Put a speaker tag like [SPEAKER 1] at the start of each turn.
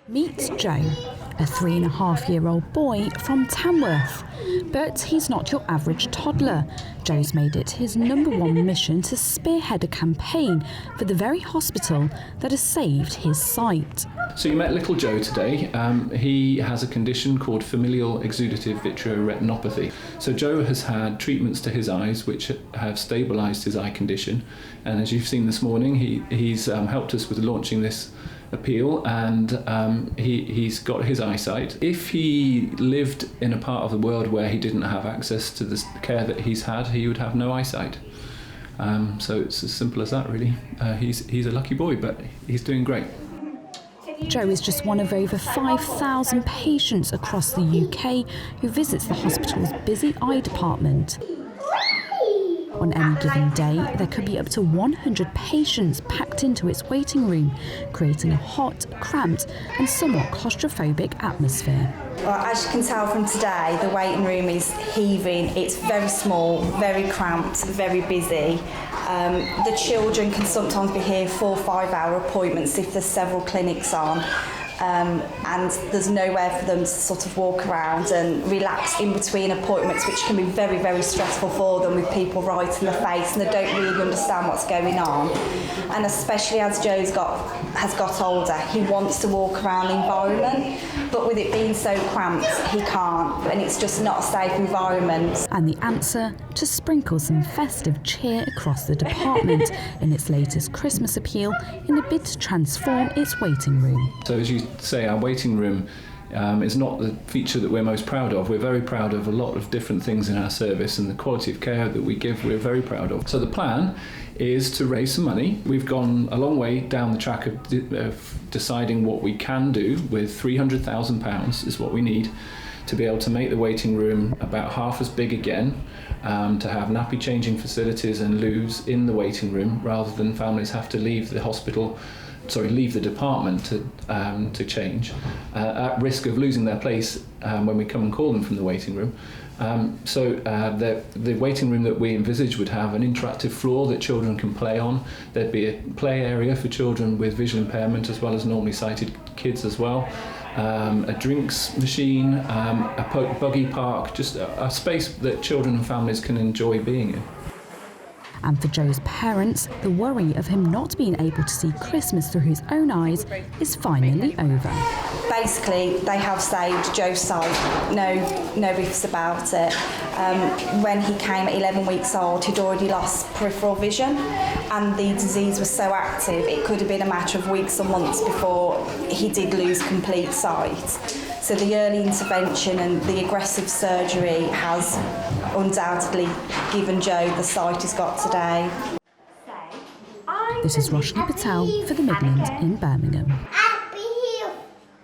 [SPEAKER 1] Meet Joe, a 3.5-year-old boy from Tamworth. But he's not your average toddler. Joe's made it his #1 mission to spearhead a campaign for the very hospital that has saved his sight.
[SPEAKER 2] So you met little Joe today. He has a condition called familial exudative vitreoretinopathy. So Joe has had treatments to his eyes which have stabilised his eye condition, and as you've seen this morning, he's helped us with launching this appeal, and he's got his eyesight. If he lived in a part of the world where he didn't have access to the care that he's had, he would have no eyesight. So it's as simple as that, really. He's a lucky boy, but he's doing great.
[SPEAKER 1] Joe is just one of over 5,000 patients across the UK who visits the hospital's busy eye department. On any given day, there could be up to 100 patients packed into its waiting room, creating a hot, cramped and somewhat claustrophobic atmosphere.
[SPEAKER 3] Well, as you can tell from today, the waiting room is heaving. It's very small, very cramped, very busy. The children can sometimes be here 4 or 5 hour appointments if there's several clinics on. And there's nowhere for them to sort of walk around and relax in between appointments, which can be very, very stressful for them with people right in the face and they don't really understand what's going on. And especially as Joe's has got older, he wants to walk around the environment, but with it being so cramped, he can't, and it's just not a safe environment.
[SPEAKER 1] And the answer? To sprinkle some festive cheer across the department in its latest Christmas appeal in a bid to transform its waiting room.
[SPEAKER 2] So as you say, our waiting room is not the feature that we're most proud of. We're very proud of a lot of different things in our service, and the quality of care that we give we're very proud of. So the plan is to raise some money. We've gone a long way down the track of deciding what we can do with £300,000 is what we need to be able to make the waiting room about half as big again, to have nappy changing facilities and loos in the waiting room rather than families have to leave the department to change, at risk of losing their place when we come and call them from the waiting room. So the waiting room that we envisage would have an interactive floor that children can play on. There'd be a play area for children with visual impairment as well as normally sighted kids as well. A drinks machine, a buggy park, just a space that children and families can enjoy being in.
[SPEAKER 1] And for Joe's parents, the worry of him not being able to see Christmas through his own eyes is finally over.
[SPEAKER 3] Basically, they have saved Joe's sight, no ifs about it. When he came at 11 weeks old, he'd already lost peripheral vision, and the disease was so active, it could have been a matter of weeks or months before he did lose complete sight. So the early intervention and the aggressive surgery has undoubtedly given Joe the sight he's got today.
[SPEAKER 1] This is Roshni Patel for the Midland in Birmingham.